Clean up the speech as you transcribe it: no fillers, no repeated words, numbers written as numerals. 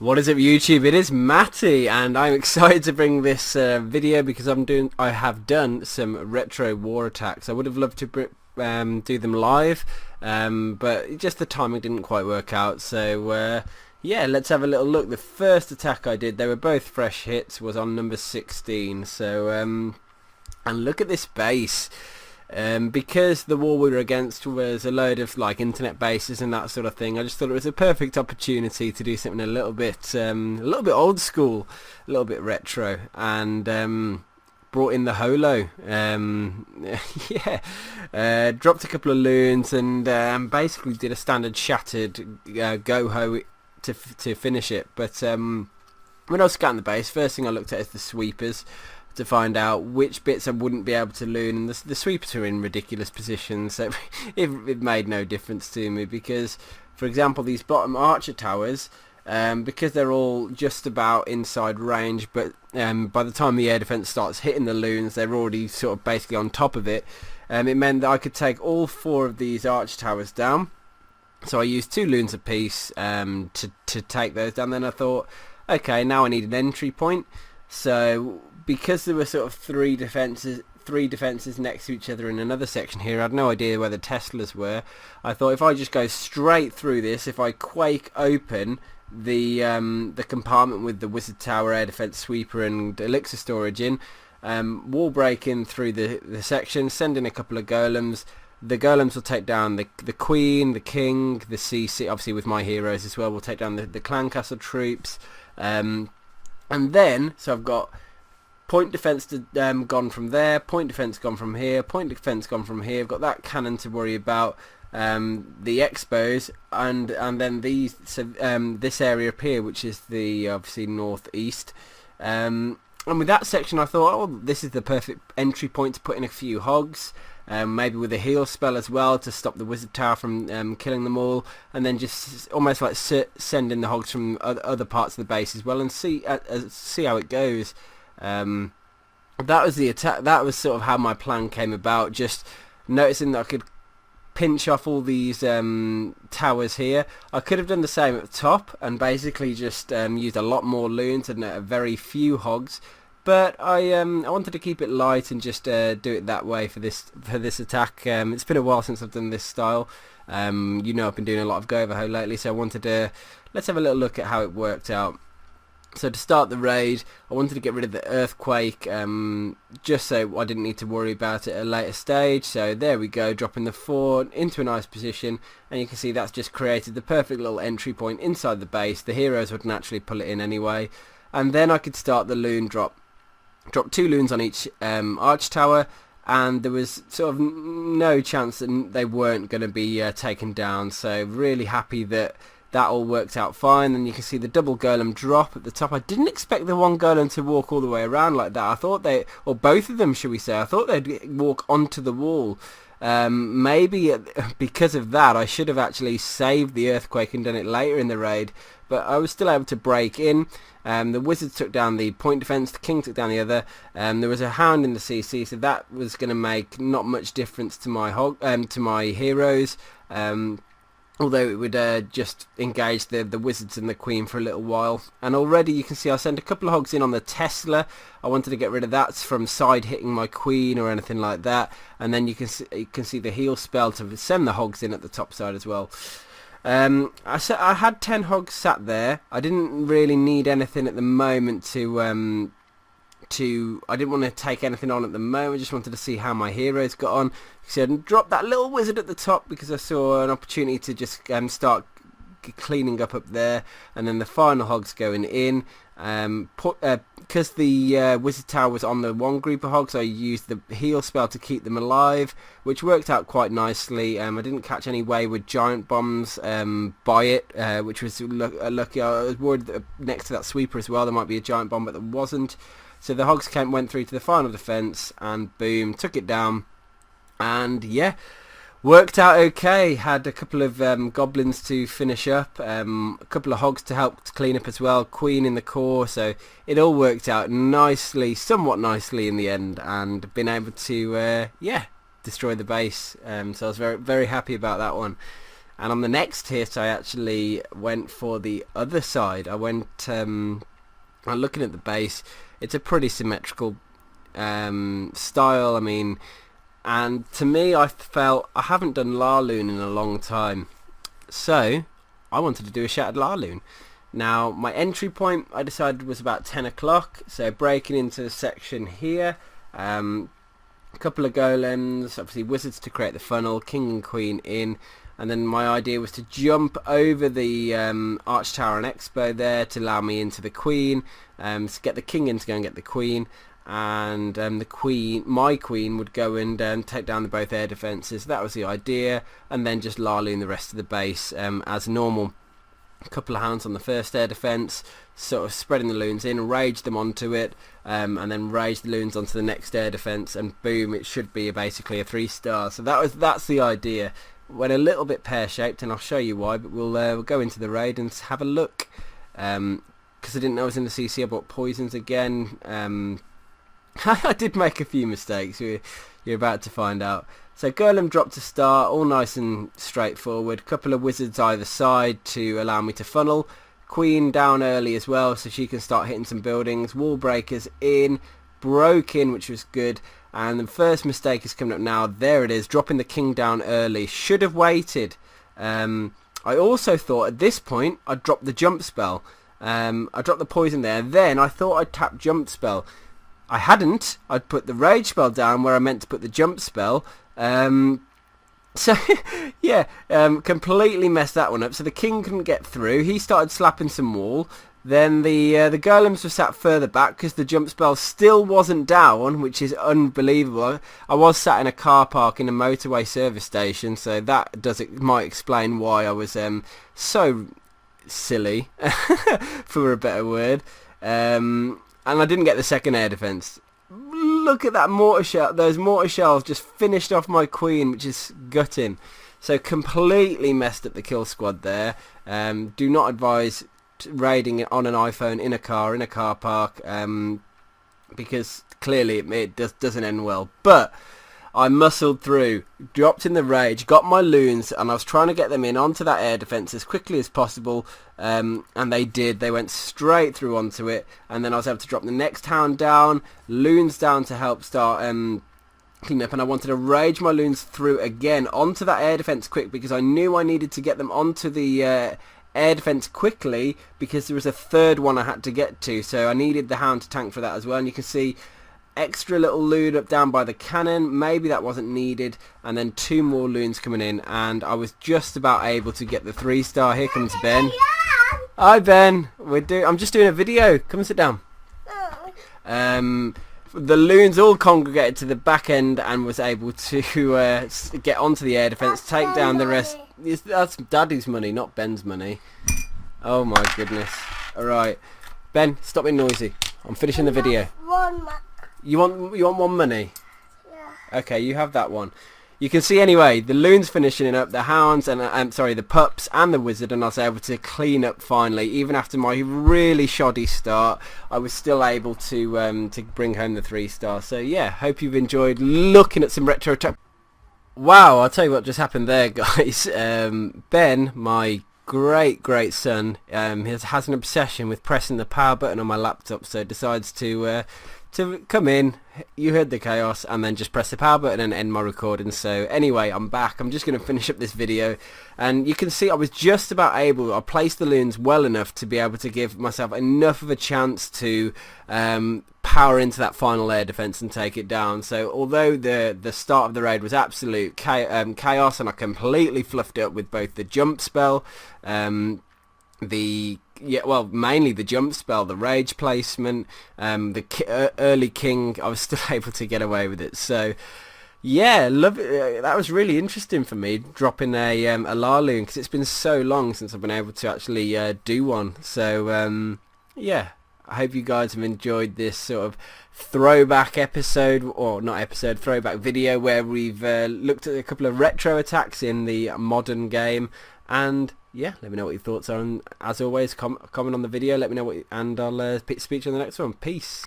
What is up, YouTube? It is Matty, and I'm excited to bring this video because I have done some retro war attacks. I would have loved to do them live, but just the timing didn't quite work out. So yeah, let's have a little look. The first attack I did, they were both fresh hits, was on number 16. So and look at this base. Because the war we were against was a load of like internet bases and that sort of thing, I just thought it was a perfect opportunity to do something a little bit old school, a little bit retro, and brought in the holo. Yeah, dropped a couple of loons and basically did a standard shattered go-ho to finish it. But when I was scanning the base, first thing I looked at is the sweepers, to find out which bits I wouldn't be able to loon, and the sweepers are in ridiculous positions, so it made no difference to me because, for example, these bottom archer towers, because they're all just about inside range, but by the time the air defense starts hitting the loons, they're already sort of basically on top of it. It meant that I could take all four of these archer towers down, so I used 2 loons apiece to take those down. Then I thought, okay, now I need an entry point. So because there were sort of three defenses next to each other in another section here, I had no idea where the Teslas were. I thought if I just go straight through this, if I quake open the compartment with the wizard tower, air defense sweeper and elixir storage in, wall break in through the section, send in a couple of golems. The golems will take down the queen, the king, the CC, obviously with my heroes as well. We'll take down the clan castle troops, and then so I've got point defense gone from there, point defense gone from here, point defense gone from here. I've got that cannon to worry about, the expos, and then these this area up here, which is the obviously northeast. And with that section, I thought, oh, this is the perfect entry point to put in a few hogs. Maybe with a heal spell as well to stop the wizard tower from killing them all, and then just almost like send in the hogs from other parts of the base as well, and see how it goes. That was the attack. That was sort of how my plan came about. Just noticing that I could pinch off all these towers here. I could have done the same at the top and basically just used a lot more loons and very few hogs. But I wanted to keep it light and just do it that way for this attack. It's been a while since I've done this style. You know, I've been doing a lot of go over ho lately, so I wanted to let's have a little look at how it worked out. So to start the raid, I wanted to get rid of the earthquake, just so I didn't need to worry about it at a later stage. So there we go, dropping the 4 into a nice position, and you can see that's just created the perfect little entry point inside the base. The heroes would naturally pull it in anyway, and then I could start the loon drop. Drop 2 loons on each arch tower, and there was sort of no chance that they weren't going to be taken down. So really happy that that all worked out fine. And you can see the double golem drop at the top. I didn't expect the one golem to walk all the way around like that. I thought or both of them, should we say, I thought they'd walk onto the wall. Maybe because of that I should have actually saved the earthquake and done it later in the raid, but I was still able to break in. The wizards took down the point defense, the king took down the other. There was a hound in the CC, so that was going to make not much difference to my heroes. Although it would just engage the wizards and the queen for a little while. And already you can see I sent a couple of hogs in on the Tesla. I wanted to get rid of that from side hitting my queen or anything like that. And then you can see the heal spell to send the hogs in at the top side as well. I had 10 hogs sat there. I didn't really need anything at the moment I didn't want to take anything on at the moment. I just wanted to see how my heroes got on. So I dropped that little wizard at the top because I saw an opportunity to just start cleaning up there, and then the final hogs going in. Because the wizard tower was on the one group of hogs, I used the heal spell to keep them alive, which worked out quite nicely. I didn't catch any wayward giant bombs by it, which was lucky. I was worried that next to that sweeper as well there might be a giant bomb, but there wasn't. So the hogs went through to the final defense, and boom, took it down. And yeah, worked out okay. Had a couple of goblins to finish up, a couple of hogs to help to clean up as well, queen in the core, so it all worked out nicely, somewhat nicely in the end, and been able to yeah, destroy the base. So I was very, very happy about that one. And on the next hit I actually went for the other side. I went, I'm looking at the base, it's a pretty symmetrical style, I mean, and to me I felt I haven't done laloon in a long time, so I wanted to do a shattered laloon. Now my entry point I decided was about 10 o'clock, so breaking into the section here, a couple of golems, obviously wizards to create the funnel, king and queen in, and then my idea was to jump over the arch tower and expo there to allow me into the queen, to get the king in to go and get the queen, and my queen would go and take down the both air defences. That was the idea, and then just laloon the rest of the base as normal. A couple of hounds on the first air defence, sort of spreading the loons in, rage them onto it, and then rage the loons onto the next air defence, and boom, it should be basically a 3-star. So that's the idea. Went a little bit pear-shaped, and I'll show you why, but we'll go into the raid and have a look. Because I didn't know I was in the CC, I bought poisons again. I did make a few mistakes, you're about to find out. So golem dropped to start, all nice and straightforward. Couple of wizards either side to allow me to funnel. Queen down early as well, so she can start hitting some buildings. Wall breakers in, broke in, which was good. And the first mistake is coming up now. There it is, dropping the king down early. Should have waited. I also thought at this point I'd drop the jump spell. I dropped the poison there. Then I thought I'd tap jump spell. I hadn't. I'd put the rage spell down where I meant to put the jump spell. So yeah, completely messed that one up. So the king couldn't get through. He started slapping some wall. Then the golems were sat further back because the jump spell still wasn't down, which is unbelievable. I was sat in a car park in a motorway service station, so that might explain why I was so silly, for a better word. And I didn't get the second air defense. Look at that mortar shell. Those mortar shells just finished off my queen, which is gutting. So completely messed up the kill squad there. Do not advise raiding it on an iPhone in a car park, because clearly it doesn't end well. But I muscled through, dropped in the rage, got my loons, and I was trying to get them in onto that air defense as quickly as possible, and they did. They went straight through onto it, and then I was able to drop the next hound down, loons down to help start clean up, and I wanted to rage my loons through again onto that air defense quick, because I knew I needed to get them onto the air defense quickly, because there was a third one I had to get to, so I needed the hound to tank for that as well. And you can see extra little loon up down by the cannon, maybe that wasn't needed, and then 2 more loons coming in, and I was just about able to get the 3-star. Here comes Ben. Hi Ben, I'm just doing a video, come and sit down. The loons all congregated to the back end and was able to get onto the air defense, take down the rest. That's Daddy's money, not Ben's money. Oh my goodness. Alright, Ben, stop being noisy. I'm finishing the video. You want 1 money? Yeah. Okay, you have that one. You can see anyway, the loons finishing up, the hounds and the pups and the wizard, and I was able to clean up finally. Even after my really shoddy start, I was still able to bring home the 3-star. So yeah, hope you've enjoyed looking at some retro tech. Wow, I'll tell you what just happened there, guys. Ben, my great son, has an obsession with pressing the power button on my laptop, so decides to come in. You heard the chaos, and then just press the power button and end my recording. So anyway, I'm back. I'm just going to finish up this video, and you can see I was just about able, I placed the loons well enough to be able to give myself enough of a chance to power into that final air defense and take it down. So although the start of the raid was absolute chaos, and I completely fluffed it up with both the jump spell, mainly the jump spell, the rage placement, the early king, I was still able to get away with it. So yeah, love it. That was really interesting for me, dropping a laloon, because it's been so long since I've been able to actually do one. So yeah, I hope you guys have enjoyed this sort of throwback episode, or not episode, throwback video, where we've looked at a couple of retro attacks in the modern game. And yeah, let me know what your thoughts are, and as always, comment on the video, let me know and I'll speak to you on the next one. Peace.